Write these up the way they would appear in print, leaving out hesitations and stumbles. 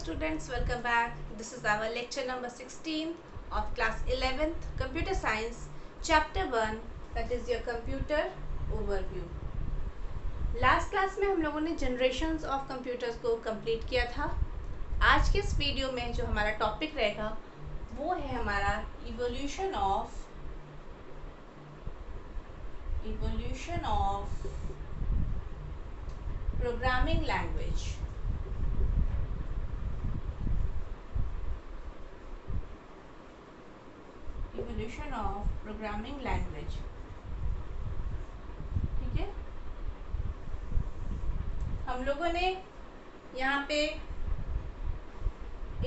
students, welcome back. This is our lecture number 16 of class 11th Computer Science Chapter 1, that is your Computer Overview. Last class में हम लोगों ने generations of computers को complete किया था. आज के इस वीडियो में जो हमारा टॉपिक रहेगा वो है हमारा evolution of programming language. Evolution of programming language. ठीक है, हम लोगों ने यहाँ पे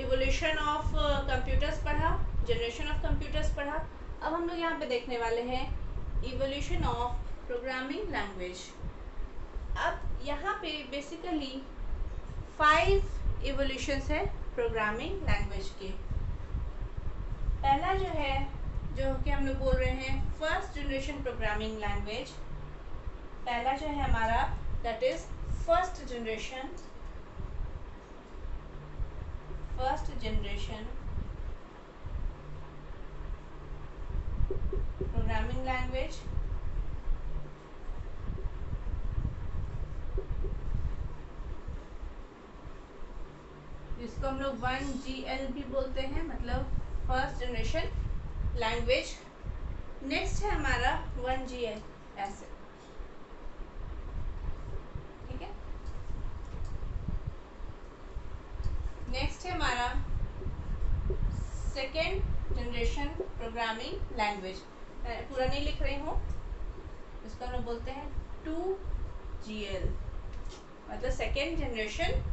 इवोल्यूशन ऑफ कंप्यूटर्स पढ़ा, जनरेशन ऑफ कंप्यूटर्स पढ़ा. अब हम लोग यहाँ पे देखने वाले हैं इवोल्यूशन ऑफ प्रोग्रामिंग लैंग्वेज. अब यहाँ पे बेसिकली 5 इवोल्यूशंस है प्रोग्रामिंग लैंग्वेज के. पहला जो है, जो कि हम लोग बोल रहे हैं फर्स्ट जनरेशन प्रोग्रामिंग लैंग्वेज. पहला जो है हमारा that is first generation programming language. जिसको हम लोग 1GL भी बोलते हैं, मतलब फर्स्ट जनरेशन लैंग्वेज. नेक्स्ट है हमारा 1GL ऐसे. ठीक है, नेक्स्ट है हमारा सेकेंड जनरेशन प्रोग्रामिंग लैंग्वेज. पूरा नहीं लिख रही हूँ, इसको हम लोग बोलते हैं 2GL, मतलब सेकेंड जनरेशन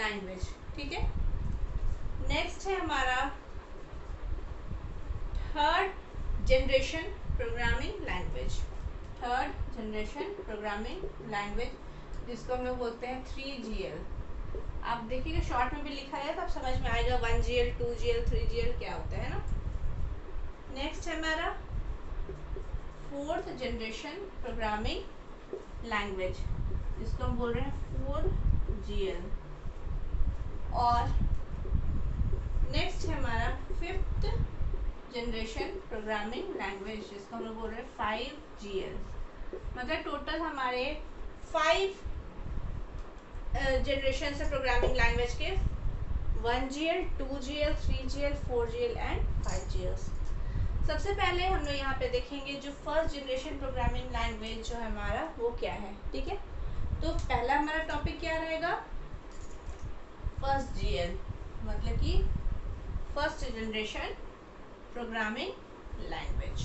लैंग्वेज. ठीक है, नेक्स्ट है हमारा third generation programming language. Third generation programming language जिसको हम लोग बोलते हैं 3GL. आप देखिएगा शॉर्ट में भी लिखा है तो आप समझ में आएगा 1GL 2GL 3GL क्या होता है ना. नेक्स्ट है हमारा फोर्थ जनरेशन प्रोग्रामिंग लैंग्वेज जिसको हम बोल रहे हैं 4GL. और नेक्स्ट है हमारा फिफ्थ जनरेशन प्रोग्रामिंग लैंग्वेज जिसको हम लोग बोल रहे हैं 5GL. मतलब टोटल हमारे 5 जनरेशन से प्रोग्रामिंग लैंग्वेज के 1GL 2GL 3GL 4GL and 5GL. सबसे पहले हम लोग यहाँ पे देखेंगे जो फर्स्ट जनरेशन प्रोग्रामिंग लैंग्वेज जो है हमारा वो क्या है. ठीक है, तो पहला हमारा टॉपिक क्या रहेगा, फर्स्ट GL, मतलब कि first generation programming language.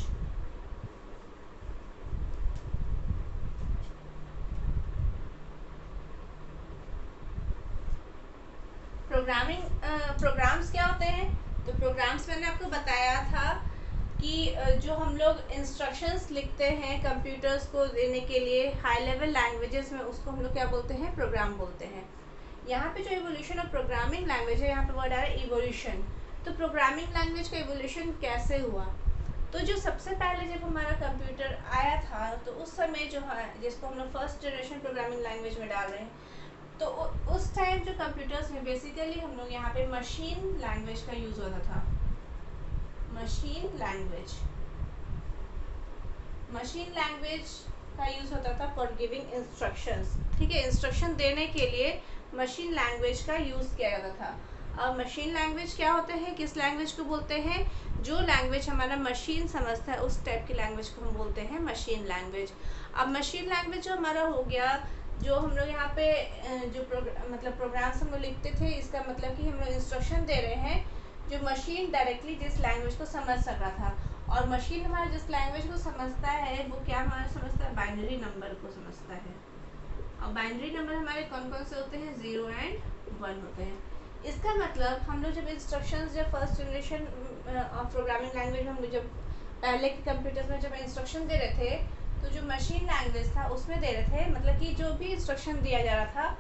Programs क्या होते हैं. तो प्रोग्राम्स मैंने आपको बताया था कि जो हम लोग इंस्ट्रक्शंस लिखते हैं कंप्यूटर्स को देने के लिए हाई लेवल लैंग्वेजेस में, उसको हम लोग क्या बोलते हैं, प्रोग्राम बोलते हैं. यहाँ पे जो इवोल्यूशन ऑफ प्रोग्रामिंग लैंग्वेज है, यहाँ पे वर्ड आ रहा है इवोल्यूशन. तो प्रोग्रामिंग लैंग्वेज का इवोल्यूशन कैसे हुआ, तो जो सबसे पहले जब हमारा कंप्यूटर आया था तो उस समय जो है, जिसको हम लोग फर्स्ट जनरेशन प्रोग्रामिंग लैंग्वेज में डाल रहे हैं, तो उस टाइम जो कंप्यूटर्स में बेसिकली हम लोग यहाँ पे मशीन लैंग्वेज का यूज़ होता था. मशीन लैंग्वेज का यूज़ होता था फॉर गिविंग इंस्ट्रक्शंस. ठीक है, इंस्ट्रक्शन देने के लिए मशीन लैंग्वेज का यूज़ किया जाता था. अब मशीन लैंग्वेज क्या होते हैं, किस लैंग्वेज को बोलते हैं, जो लैंग्वेज हमारा मशीन समझता है उस टाइप की लैंग्वेज को हम बोलते हैं मशीन लैंग्वेज. अब मशीन लैंग्वेज जो हमारा हो गया, जो हम लोग यहाँ पे जो मतलब प्रोग्राम्स हम लोग लिखते थे, इसका मतलब कि हम लोग इंस्ट्रक्शन दे रहे हैं जो मशीन डायरेक्टली जिस लैंग्वेज को समझ सका था. और मशीन हमारा जिस लैंग्वेज को समझता है वो क्या हमारा समझता है, बाइनरी नंबर को समझता है. और बाइनरी नंबर हमारे कौन कौन से होते हैं, 0 एंड 1 होते हैं. इसका मतलब हम लोग जब इंस्ट्रक्शंस, जब first generation of programming language में हम लोग जब पहले के कंप्यूटर्स में जब इंस्ट्रक्शन दे रहे थे, तो जो मशीन लैंग्वेज था उसमें दे रहे थे, मतलब कि जो भी इंस्ट्रक्शन दिया जा रहा था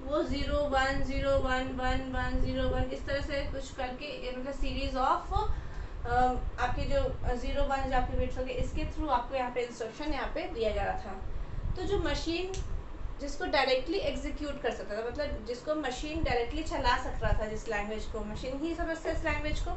वो 0 1 0 1 1 1 0 1 इस तरह से कुछ करके, मतलब सीरीज ऑफ आपके जो 0 1 जो आपके बिट्स हो गए, इसके थ्रू आपको यहाँ पे इंस्ट्रक्शन यहाँ पे दिया जा रहा था. तो जो मशीन जिसको डायरेक्टली एग्जीक्यूट कर सकता था, मतलब जिसको मशीन डायरेक्टली चला सकता था, जिस लैंग्वेज को मशीन ही समझता है इस लैंग्वेज को,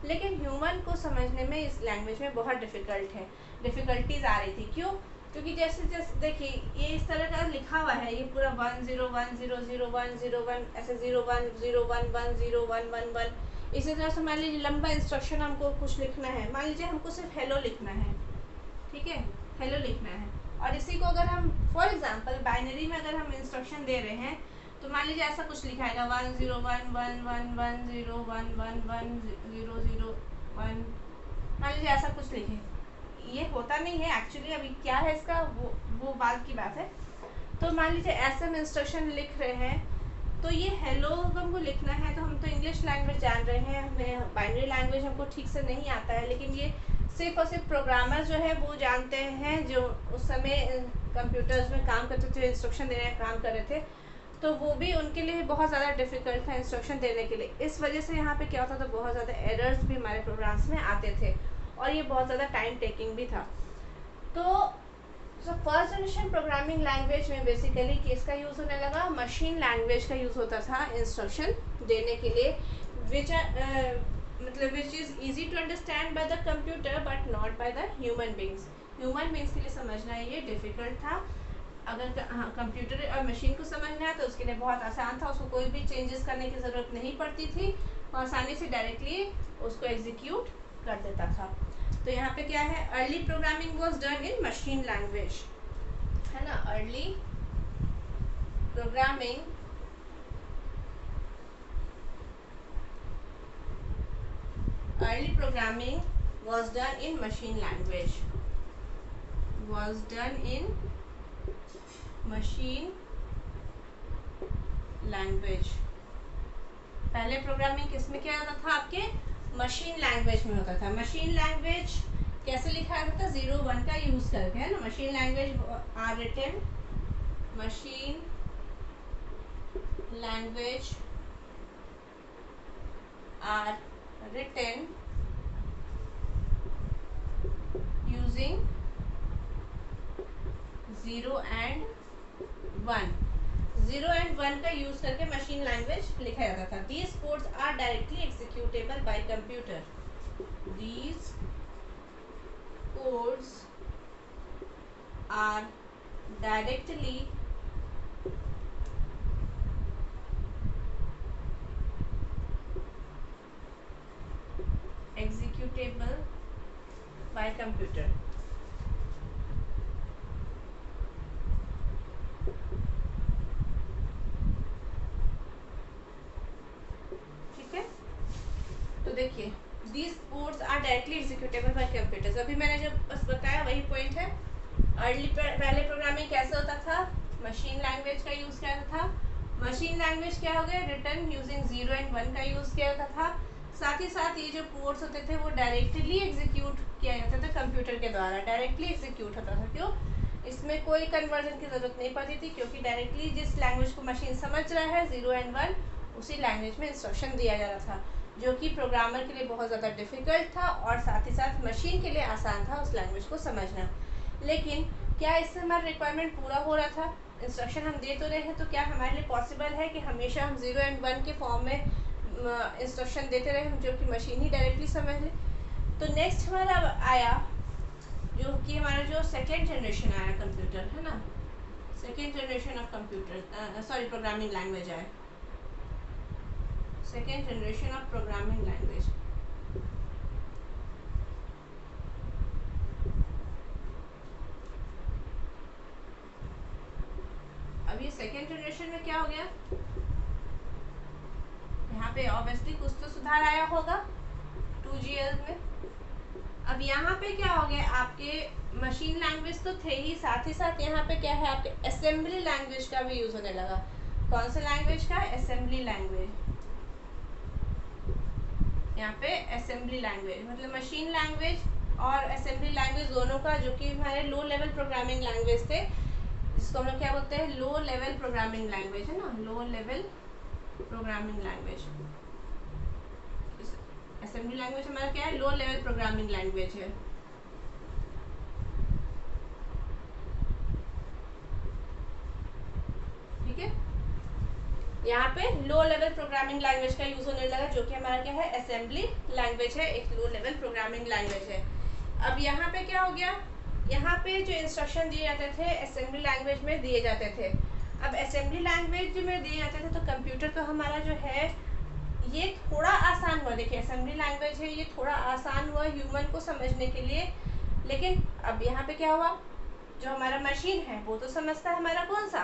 लेकिन ह्यूमन को समझने में इस लैंग्वेज में बहुत डिफ़िकल्टीज आ रही थी। क्यों? क्योंकि जैसे जैसे देखिए ये इस तरह का लिखा हुआ है, ये पूरा 101001001 ऐसे 0101101111 इसी तरह से मान लीजिए लंबा इंस्ट्रक्शन हमको कुछ लिखना है, मान लीजिए हमको सिर्फ हेलो लिखना है, ठीक है, हेलो लिखना है, और इसी को अगर हम फॉर एग्जांपल बाइनरी में अगर हम इंस्ट्रक्शन दे रहे हैं तो मान लीजिए ऐसा कुछ लिखाएगा 1011110110001, मान लीजिए ऐसा कुछ लिखे। ये होता नहीं है एक्चुअली, अभी क्या है इसका वो बात की बात है। तो मान लीजिए ऐसे हम इंस्ट्रक्शन लिख रहे हैं, तो ये हेलो हमको लिखना है, तो हम तो इंग्लिश लैंग्वेज जान रहे हैं, हमें बाइनरी लैंग्वेज हमको ठीक से नहीं आता है, लेकिन ये सिर्फ और सिर्फ प्रोग्रामर जो है वो जानते हैं, जो उस समय कंप्यूटर्स में काम करते थे, इंस्ट्रक्शन देने का काम कर रहे थे, तो वो भी उनके लिए बहुत ज़्यादा डिफ़िकल्ट था इंस्ट्रक्शन देने के लिए। इस वजह से यहाँ पे क्या होता था, बहुत ज़्यादा एरर्स भी हमारे प्रोग्राम्स में आते थे और ये बहुत ज़्यादा टाइम टेकिंग भी था। तो फर्स्ट जनरेशन प्रोग्रामिंग लैंग्वेज में बेसिकली किसका यूज़ होने लगा, मशीन लैंग्वेज का यूज़ होता था इंस्ट्रक्शन देने के लिए, which is easy to understand by the computer but not by the human beings. Human beings के लिए समझना ये डिफ़िकल्ट था। अगर कंप्यूटर और मशीन को समझना है तो उसके लिए बहुत आसान था, उसको कोई भी चेंजेस करने की ज़रूरत नहीं पड़ती थी, और आसानी से डायरेक्टली उसको एग्जीक्यूट कर देता था। तो यहाँ पे क्या है, early programming was done in machine language, है ना, early programming was done in machine language, पहले प्रोग्रामिंग किस में किया जाता था, आपके मशीन लैंग्वेज में होता था। मशीन लैंग्वेज कैसे लिखा जाता था, 01 का यूज करके, है ना। Machine language are written machine language are written using 0 and 1 का यूज करके मशीन लैंग्वेज लिखा जाता था। These codes are directly executable by computer. These codes are directly executable by computer. ठीक है, तो देखिए these codes are directly executable by computers। अभी मैंने जो बस बताया वही पॉइंट है। पहले प्रोग्रामिंग कैसे होता था, मशीन लैंग्वेज का यूज किया जाता था। मशीन लैंग्वेज क्या हो गया, रिटर्न यूजिंग 0 and 1 का यूज किया जाता था। साथ ही साथ ये जो कोड्स होते थे वो डायरेक्टली एग्जीक्यूट किया जाता था कंप्यूटर के द्वारा, डायरेक्टली एग्जीक्यूट होता था। क्यों, इसमें कोई कन्वर्जन की ज़रूरत नहीं पड़ती थी, क्योंकि डायरेक्टली जिस लैंग्वेज को मशीन समझ रहा है 0 and 1 उसी लैंग्वेज में इंस्ट्रक्शन दिया जा रहा था, जो कि प्रोग्रामर के लिए बहुत ज़्यादा डिफ़िकल्ट था और साथ ही साथ मशीन के लिए आसान था उस लैंग्वेज को समझना। लेकिन क्या इससे हमारा रिक्वायरमेंट पूरा हो रहा था, इंस्ट्रक्शन हम दे तो रहे हैं, तो क्या हमारे लिए पॉसिबल है कि हमेशा हम 0 and 1 के फॉर्म में इंस्ट्रक्शन देते रहे, जो कि मशीन ही डायरेक्टली समझ ले। तो नेक्स्ट हमारा आया जो कि हमारा जो सेकेंड जनरेशन आया कंप्यूटर, है ना, second generation of computer programming language आया, second generation of programming language. अब ये सेकेंड जनरेशन में क्या हो गया, यहाँ पे ऑब्वियसली कुछ तो सुधार आया होगा 2GL में। अब यहाँ पे क्या हो गया, आपके मशीन लैंग्वेज तो थे ही, साथ यहाँ पे क्या है, आपके असेंबली लैंग्वेज का भी यूज होने लगा। कौन सा लैंग्वेज का, असेंबली लैंग्वेज। यहाँ पे असेंबली लैंग्वेज मतलब मशीन लैंग्वेज और असेंबली लैंग्वेज दोनों का, जो कि हमारे लो लेवल प्रोग्रामिंग लैंग्वेज थे, जिसको हम लोग क्या बोलते हैं, लो लेवल प्रोग्रामिंग लैंग्वेज, है ना, low level programming language. Assembly language हमारा क्या है, लो लेवल प्रोग्रामिंग लैंग्वेज है। यहाँ पे लो लेवल प्रोग्रामिंग लैंग्वेज का यूज होने लगा, जो कि हमारा क्या है, असेंबली लैंग्वेज है, एक लो लेवल प्रोग्रामिंग लैंग्वेज है। अब यहाँ पे क्या हो गया, यहाँ पे जो इंस्ट्रक्शन दिए जाते थे असेंबली लैंग्वेज में दिए जाते थे। अब असेंबली लैंग्वेज में दिए जाते थे तो कंप्यूटर का हमारा जो है ये थोड़ा आसान हुआ। देखिए असेंबली लैंग्वेज है, ये थोड़ा आसान हुआ ह्यूमन को समझने के लिए। लेकिन अब यहाँ पे क्या हुआ, जो हमारा मशीन है वो तो समझता है हमारा कौन सा,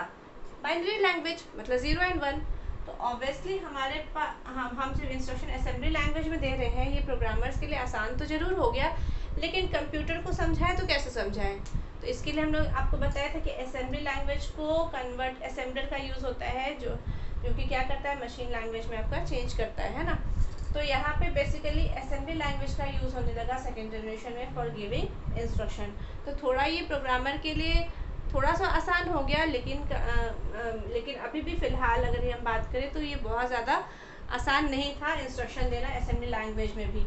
बाइनरी लैंग्वेज, मतलब 0 और 1। तो ऑब्वियसली हमारे पास हम जो इंस्ट्रक्शन असेंबली लैंग्वेज में दे रहे हैं ये प्रोग्रामर्स के लिए आसान तो ज़रूर हो गया, लेकिन कंप्यूटर को समझाएं तो कैसे समझाएं। तो इसके लिए हम लोग आपको बताया था कि असेंबली लैंग्वेज को कन्वर्ट, असेंबलर का यूज़ होता है जो कि क्या करता है, मशीन लैंग्वेज में आपका चेंज करता है ना। तो यहाँ पे बेसिकली असेंबली लैंग्वेज का यूज़ होने लगा सेकेंड जनरेशन में फॉर गिविंग इंस्ट्रक्शन। तो थोड़ा ये प्रोग्रामर के लिए थोड़ा सा आसान हो गया, लेकिन अभी भी फ़िलहाल अगर ये हम बात करें तो ये बहुत ज़्यादा आसान नहीं था इंस्ट्रक्शन देना असेंबली लैंग्वेज में भी,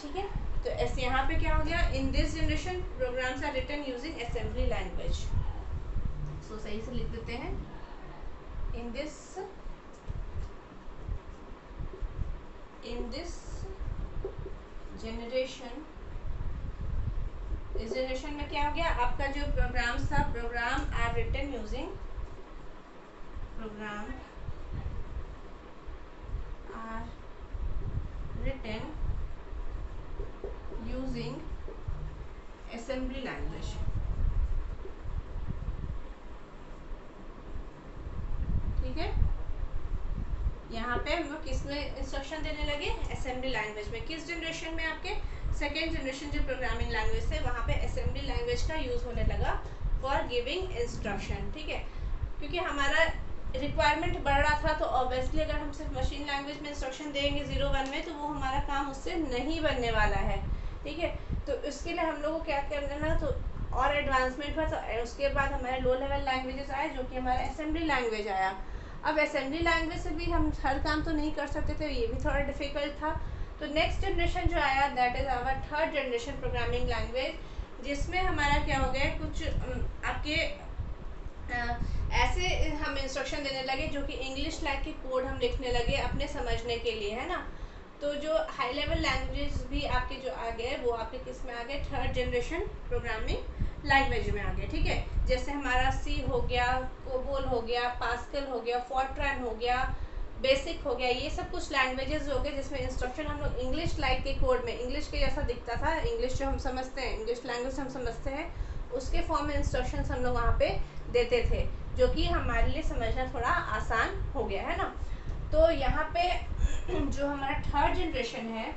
ठीक है। तो ऐसे यहाँ पे क्या हो गया, in this generation programs are written using assembly language. So सही से लिख देते हैं, इन दिस जनरेशन, इस जनरेशन में क्या हो गया, आपका जो प्रोग्राम्स था, program are written using, program are written using assembly language. ठीक है, यहाँ पे हम लोग किस में इंस्ट्रक्शन देने लगे, असेंबली लैंग्वेज में। किस जनरेशन में, आपके सेकेंड जनरेशन जो प्रोग्रामिंग लैंग्वेज थे वहाँ पे असेंबली लैंग्वेज का यूज़ होने लगा फॉर गिविंग इंस्ट्रक्शन। ठीक है, क्योंकि हमारा रिक्वायरमेंट बढ़ रहा था, तो ऑब्वियसली अगर हम सिर्फ मशीन लैंग्वेज में इंस्ट्रक्शन देंगे 0 1 में, तो वो हमारा काम उससे नहीं बनने वाला है। ठीक है, तो इसके लिए हम लोग को क्या करना है, तो और एडवांसमेंट हुआ, तो उसके बाद हमारे लो लेवल लैंग्वेजेस आए, जो कि हमारा असेंबली लैंग्वेज आया। अब असेंबली लैंग्वेज से भी हम हर काम तो नहीं कर सकते थे, ये भी थोड़ा डिफिकल्ट था। तो नेक्स्ट जनरेशन जो आया, that is our third generation programming language, जिसमें हमारा क्या हो गया, कुछ आपके ऐसे हम इंस्ट्रक्शन देने लगे जो कि इंग्लिश लाइक के कोड हम लिखने लगे अपने समझने के लिए, है ना। तो जो हाई लेवल लैंग्वेजेस भी आपके जो आ गए, वो आपके किस में आ गए, थर्ड जनरेशन प्रोग्रामिंग लैंग्वेज में आ गए। ठीक है, जैसे हमारा सी हो गया, कोबोल हो गया, पास्कल हो गया, फॉर्ट्रान हो गया, बेसिक हो गया, ये सब कुछ लैंग्वेजेस हो गए जिसमें इंस्ट्रक्शन हम लोग इंग्लिश लाइक के कोड में, इंग्लिश के जैसा दिखता था, इंग्लिश जो हम समझते हैं, इंग्लिश लैंग्वेज हम समझते हैं, उसके फॉर्म में इंस्ट्रक्शंस हम लोग वहाँ पे देते थे, जो कि हमारे लिए समझना थोड़ा आसान हो गया, है ना। तो यहाँ पे जो हमारा थर्ड जनरेशन है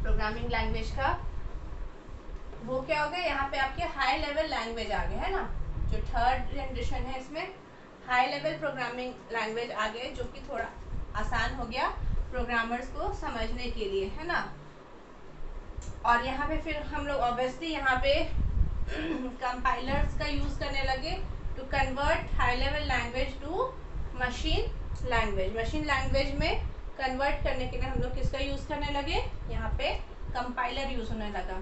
प्रोग्रामिंग लैंग्वेज का, वो क्या हो गया, यहाँ पे आपके हाई लेवल लैंग्वेज आ गए, है ना। जो थर्ड जनरेशन है इसमें हाई लेवल प्रोग्रामिंग लैंग्वेज आ गए, जो कि थोड़ा आसान हो गया प्रोग्रामर्स को समझने के लिए, है ना। और यहाँ पे फिर हम लोग ऑब्वियसली यहाँ पे कंपाइलर्स का यूज़ करने लगे to convert high level language to machine language. Machine language में कन्वर्ट करने के लिए हम लोग किसका यूज़ करने लगे, यहाँ पे कंपाइलर यूज़ होने लगा।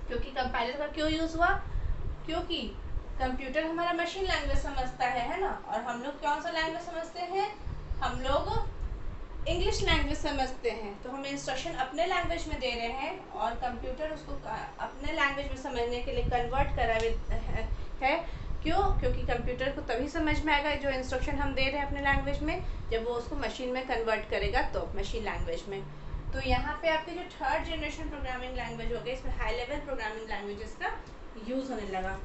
क्योंकि कंपाइलर का क्यों यूज़ हुआ, क्योंकि कंप्यूटर हमारा मशीन लैंग्वेज समझता है ना, और हम लोग कौन सा लैंग्वेज समझते हैं, हम लोग इंग्लिश लैंग्वेज समझते हैं। तो हम इंस्ट्रक्शन अपने लैंग्वेज में दे रहे हैं और कंप्यूटर उसको अपने लैंग्वेज में समझने के लिए कन्वर्ट करा है। क्यों, क्योंकि कंप्यूटर को तभी समझ में आएगा जो इंस्ट्रक्शन हम दे रहे हैं अपने लैंग्वेज में, जब वो उसको मशीन में कन्वर्ट करेगा, तो मशीन लैंग्वेज में। तो यहाँ पे आपके जो थर्ड जनरेशन प्रोग्रामिंग लैंग्वेज हो गई, इसमें हाई लेवल प्रोग्रामिंग लैंग्वेजेस का यूज़ होने लगा।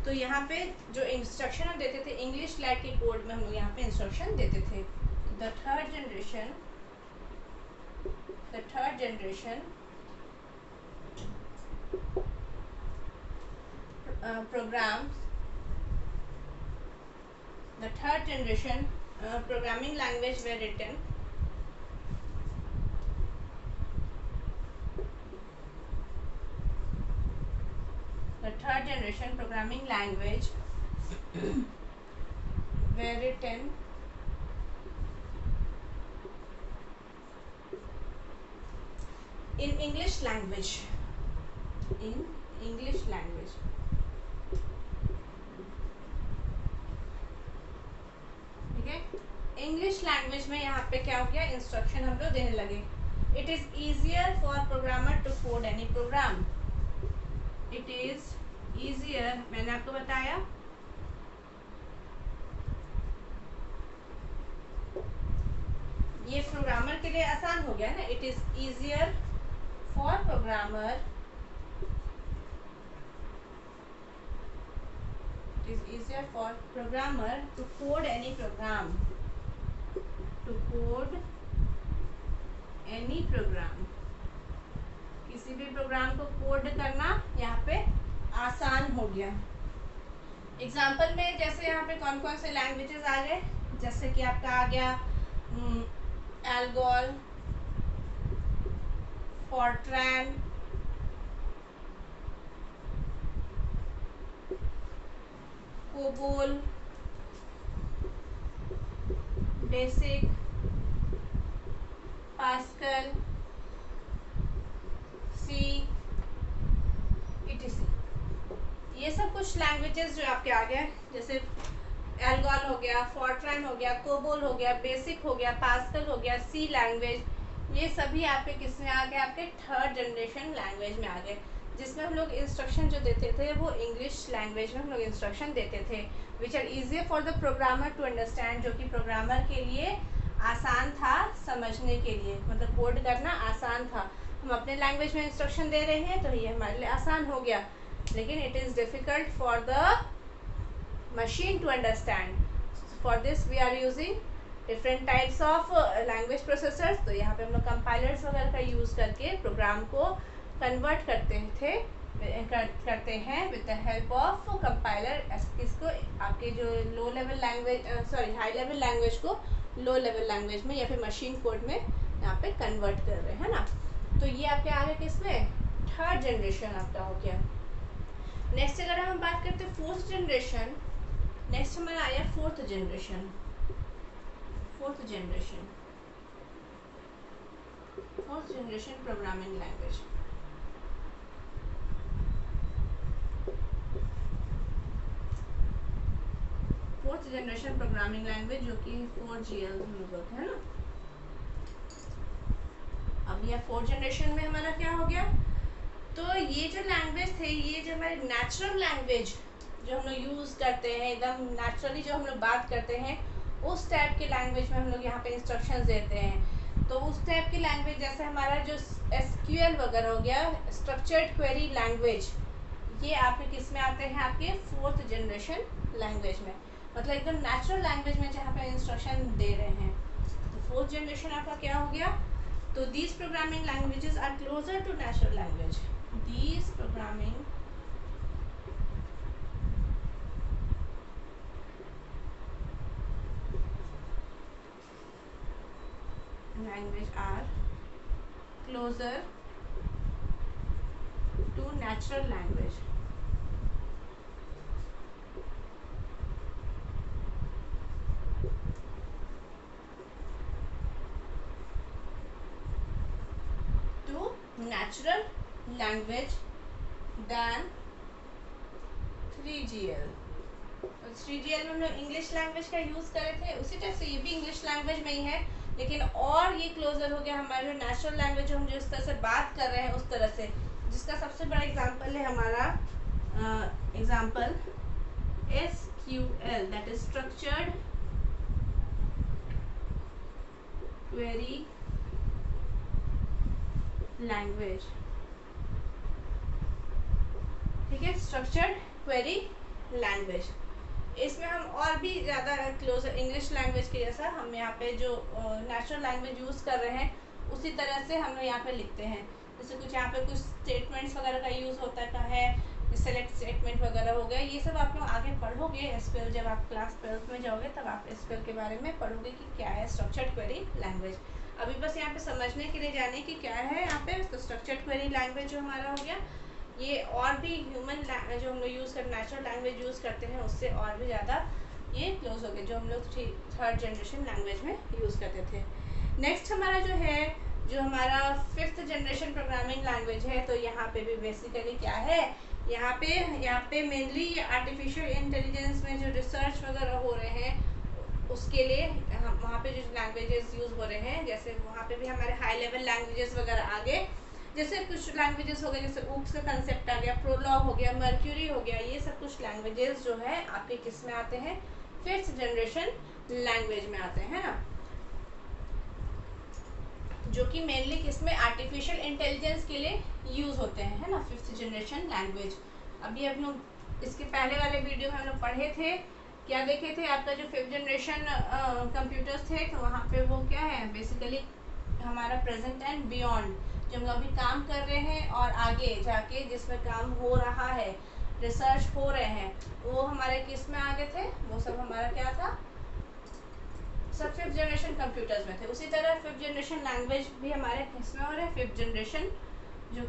तो यहाँ पे जो इंस्ट्रक्शन हम देते थे इंग्लिश लाइक के कोड में, हम लोग यहाँ पे इंस्ट्रक्शन देते थे। The third generation programs, the third generation programming language were written the third generation programming language were written in English language, in English language। ठीक है, इंग्लिश लैंग्वेज में यहाँ पे क्या हो गया, इंस्ट्रक्शन हम लोग देने लगे। It is easier for programmer to code any program. It is easier, मैंने आपको बताया, ये प्रोग्रामर के लिए आसान हो गया ना। It is easier for programmer, it is easier for programmer to code any program, to code any program, किसी भी प्रोग्राम को कोड करना यहाँ पे आसान हो गया। एग्जाम्पल में जैसे यहाँ पे कौन कौन से लैंग्वेजेस आ गए, जैसे कि आपका आ गया एल्गोल, फॉर्ट्रैन, कोबोल, बेसिक, पास्कल, सी, etc। ये सब कुछ लैंग्वेजेस जो आपके आ गए, जैसे एल्गोल हो गया, फॉर्ट्रैन हो गया, कोबोल हो गया, बेसिक हो गया, पास्कल हो गया, सी लैंग्वेज, ये सभी आपके किस में आ गए, आपके थर्ड जनरेशन लैंग्वेज में आ गए, जिसमें हम लोग इंस्ट्रक्शन जो देते थे वो इंग्लिश लैंग्वेज में हम लोग इंस्ट्रक्शन देते थे, which are easier for the programmer to understand, जो कि प्रोग्रामर के लिए आसान था समझने के लिए, मतलब कोड करना आसान था। हम अपने लैंग्वेज में इंस्ट्रक्शन दे रहे हैं तो ये हमारे लिए आसान हो गया, लेकिन it is difficult for the machine to understand. For this we are using different types of language processors. तो यहाँ पे हम लोग कंपाइलर्स वगैरह का यूज़ करके प्रोग्राम को कन्वर्ट करते हैं with the help of compiler. किसको, आपके जो low level language, sorry high level language को लो लेवल लैंग्वेज में या फिर मशीन कोड में यहाँ पे कन्वर्ट कर रहे हैं ना। तो ये आपके आ गए किसमें, थर्ड जनरेशन आपका हो गया। नेक्स्ट अगर हम बात करते हैं फोर्थ जनरेशन, नेक्स्ट हमारा आया fourth generation. Fourth generation programming language. Fourth generation programming language जो कि 4GL होता है ना। अब यह फोर्थ जनरेशन में हमारा क्या हो गया, तो ये जो लैंग्वेज थे, ये जो हमारे नेचुरल लैंग्वेज जो हम लोग यूज़ करते हैं, एकदम नेचुरली जो हम लोग बात करते हैं, उस टाइप के लैंग्वेज में हम लोग यहाँ पे इंस्ट्रक्शंस देते हैं। तो उस टाइप की लैंग्वेज जैसे हमारा जो SQL वगैरह हो गया, स्ट्रक्चर्ड क्वेरी लैंग्वेज, ये आपके किस में आते हैं, आपके फोर्थ जनरेशन लैंग्वेज में, मतलब एकदम नेचुरल लैंग्वेज में जहाँ पे इंस्ट्रक्शन दे रहे हैं। तो फोर्थ जनरेशन आपका क्या हो गया, तो these programming languages are closer to natural language. These programming language are closer to natural language। to natural language than 3GL। 3GL में हम लोग इंग्लिश लैंग्वेज का यूज़ करे थे, उसी तरह से ये भी इंग्लिश लैंग्वेज में ही है, लेकिन और ये क्लोजर हो गया हमारे जो नेचुरल लैंग्वेज जो हम जिस तरह से बात कर रहे हैं उस तरह से, जिसका सबसे बड़ा एग्जांपल है हमारा example SQL, that is structured query language. ठीक है, स्ट्रक्चर्ड क्वेरी लैंग्वेज। इसमें हम और भी ज़्यादा क्लोजर इंग्लिश लैंग्वेज के जैसा हम यहाँ पे जो नेचुरल लैंग्वेज यूज़ कर रहे हैं उसी तरह से हम लोग यहाँ पे लिखते हैं। जैसे कुछ यहाँ पे कुछ स्टेटमेंट्स वगैरह का यूज़ होता है, सेलेक्ट स्टेटमेंट वगैरह हो गया, ये सब आप लोग आगे पढ़ोगे SQL, जब आप क्लास 12th में जाओगे तब आप SQL के बारे में पढ़ोगे कि क्या है स्ट्रक्चर्ड क्वेरी लैंग्वेज। अभी बस यहाँ पे समझने के लिए जाने की क्या है यहाँ पे, तो स्ट्रक्चर्ड क्वेरी लैंग्वेज जो हमारा हो गया, ये और भी ह्यूमन जो हम लोग यूज़ कर नेचुरल लैंग्वेज यूज़ करते हैं उससे और भी ज़्यादा ये क्लोज हो गए, जो हम लोग थर्ड जनरेशन लैंग्वेज में यूज़ करते थे। नेक्स्ट हमारा जो है, जो हमारा फिफ्थ जनरेशन प्रोग्रामिंग लैंग्वेज है, तो यहाँ पे भी बेसिकली क्या है, यहाँ पे मेनली आर्टिफिशियल इंटेलिजेंस में जो रिसर्च वगैरह हो रहे हैं उसके लिए हम वहाँ पे जो लैंग्वेजेस यूज़ हो रहे हैं, जैसे वहाँ पे भी हमारे हाई लेवल लैंग्वेजेस वगैरह आ गए। जैसे कुछ लैंग्वेजेस हो गए, जैसे ऊप्स का कंसेप्ट आ गया, प्रोलॉग हो गया, मर्क्यूरी हो गया, ये सब कुछ लैंग्वेजेस जो है आपके किस में आते हैं, 5th जनरेशन लैंग्वेज में आते हैं ना, जो कि मेनली किसमें, आर्टिफिशियल इंटेलिजेंस के लिए यूज़ होते हैं, है ना, 5th जनरेशन लैंग्वेज। अभी हम लोग इसके पहले वाले वीडियो में हम लोग पढ़े थे, क्या देखे थे, आपका जो 5th जनरेशन कंप्यूटर्स थे, तो वहाँ पे वो क्या है, बेसिकली हमारा प्रेजेंट एंड बियॉन्ड, जो हम लोग अभी काम कर रहे हैं और आगे जाके जिसमें काम हो रहा है, रिसर्च हो रहे हैं, वो हमारे किस में आ गए थे, वो सब हमारा क्या था, सब 5th जनरेशन कंप्यूटर्स में थे। उसी तरह 5th जनरेशन लैंग्वेज भी हमारे किसमें हो रहे हैं, 5th जनरेशन जो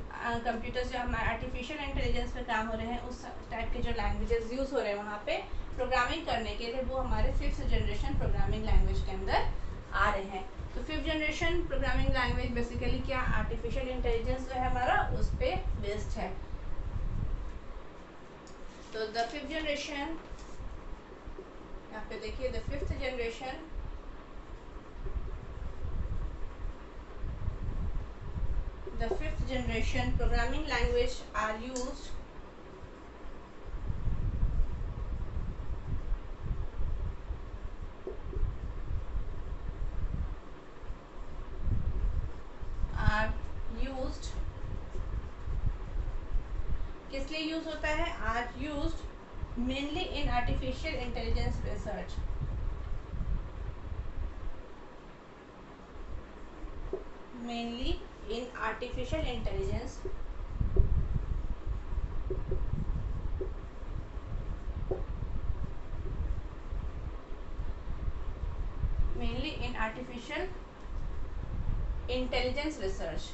कंप्यूटर्स जो हमारे आर्टिफिशियल इंटेलिजेंस पे काम हो रहे हैं, उस टाइप के जो लैंग्वेजेस यूज़ हो रहे हैं वहाँ पे प्रोग्रामिंग करने के लिए, वो हमारे 5th जनरेशन प्रोग्रामिंग लैंग्वेज के अंदर आ रहे हैं। तो 5th generation programming language basically क्या, आर्टिफिशियल इंटेलिजेंस जो है हमारा उस पर बेस्ड है। तो द 5th जनरेशन, यहाँ पे देखिए, the 5th generation the 5th generation programming language are used किस लिए यूज होता है, are used mainly in artificial intelligence research, mainly in artificial intelligence mainly in artificial intelligence research।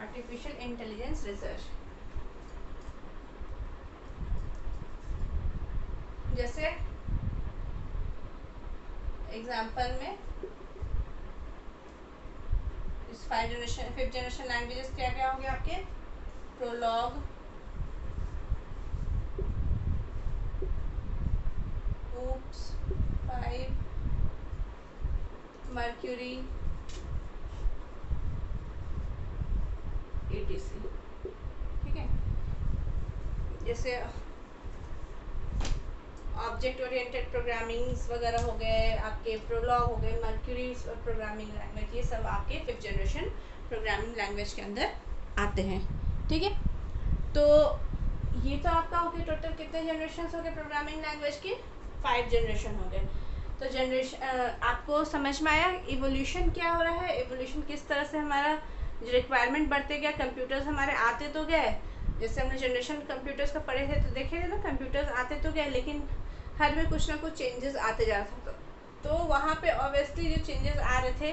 Artificial intelligence research, जैसे example में इस 5th generation languages क्या क्या हो गया आपके, प्रोलॉग, ऊप्स, 5, मर्क्यूरी, etc। ठीक है, जैसे ऑब्जेक्ट ओरिएंटेड प्रोग्रामिंग वगैरह हो गए, आपके प्रोलॉग हो गए, मर्क्यूरी प्रोग्रामिंग लैंग्वेज, ये सब आपके 5th जनरेशन प्रोग्रामिंग लैंग्वेज के अंदर आते हैं। ठीक है, तो ये तो आपका हो गया, टोटल कितने जनरेशन हो गए प्रोग्रामिंग लैंग्वेज के, 5 जनरेशन हो गए। तो जनरेशन आपको समझ में आया, इवोल्यूशन क्या हो रहा है, इवोल्यूशन किस तरह से हमारा जो रिक्वायरमेंट बढ़ते गया, कंप्यूटर्स हमारे आते तो गए, जैसे हमने जनरेशन कंप्यूटर्स का पढ़े थे तो देखे थे ना, कंप्यूटर्स आते तो गए, लेकिन हर में कुछ ना कुछ चेंजेस आते जा रहा था। तो वहाँ पे ऑब्वियसली जो चेंजेस आ रहे थे,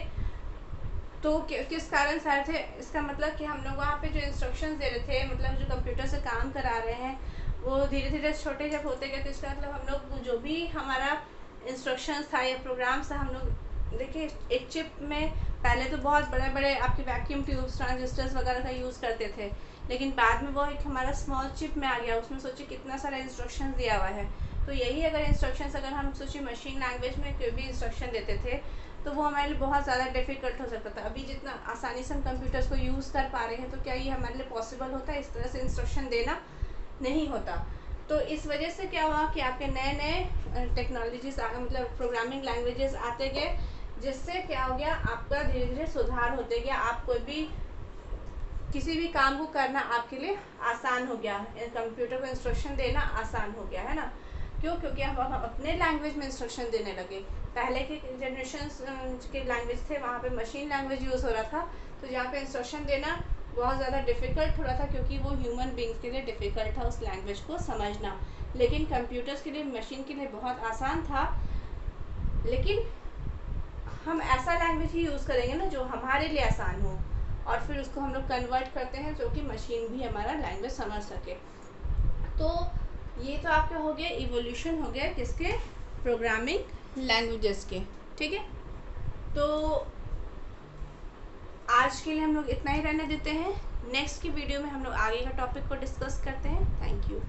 तो किस कारण से आ रहे थे, इसका मतलब कि हम लोग वहाँ पे जो इंस्ट्रक्शंस दे रहे थे, मतलब जो कंप्यूटर से काम करा रहे हैं, वो धीरे धीरे छोटे जब होते गए, तो इसका मतलब हम लोग जो भी हमारा इंस्ट्रक्शंस था या प्रोग्राम्स था, हम लोग देखिए एक चिप में पहले तो बहुत बड़े बड़े आपके वैक्यूम ट्यूब्स, ट्रांजिस्टर्स वगैरह का यूज़ करते थे, लेकिन बाद में वो एक हमारा स्मॉल चिप में आ गया, उसमें सोचिए कितना सारा इंस्ट्रक्शन दिया हुआ है। तो यही अगर इंस्ट्रक्शंस अगर हम सोचिए मशीन लैंग्वेज में कोई भी इंस्ट्रक्शन देते थे, तो वो हमारे लिए बहुत ज़्यादा डिफ़िकल्ट हो सकता था। अभी जितना आसानी से हम कंप्यूटर्स को यूज़ कर पा रहे हैं, तो क्या ये हमारे लिए पॉसिबल होता है, इस तरह से इंस्ट्रक्शन देना नहीं होता। तो इस वजह से क्या हुआ कि आपके नए नए टेक्नोलॉजीज मतलब प्रोग्रामिंग लैंग्वेजेस आते गए, जिससे क्या हो गया, आपका धीरे धीरे सुधार होते गया, आप कोई भी किसी भी काम को करना आपके लिए आसान हो गया, कंप्यूटर को इंस्ट्रक्शन देना आसान हो गया, है ना। क्यों, क्योंकि हम अपने लैंग्वेज में इंस्ट्रक्शन देने लगे। पहले के जनरेशन के लैंग्वेज थे, वहाँ पे मशीन लैंग्वेज यूज़ हो रहा था, तो जहाँ पे इंस्ट्रक्शन देना बहुत ज़्यादा डिफ़िकल्ट हो रहा था, क्योंकि वो ह्यूमन बींग्स के लिए डिफ़िकल्ट था उस लैंग्वेज को समझना। लेकिन कंप्यूटर्स के लिए, मशीन के लिए बहुत आसान था। लेकिन हम ऐसा लैंग्वेज ही यूज़ करेंगे ना जो हमारे लिए आसान हो, और फिर उसको हम लोग कन्वर्ट करते हैं जो कि मशीन भी हमारा लैंग्वेज समझ सके। तो ये तो आपका हो गया इवोल्यूशन हो गया किसके, प्रोग्रामिंग लैंग्वेजेस के। ठीक है, तो आज के लिए हम लोग इतना ही रहने देते हैं। नेक्स्ट की वीडियो में हम लोग आगे का टॉपिक को डिस्कस करते हैं। Thank you.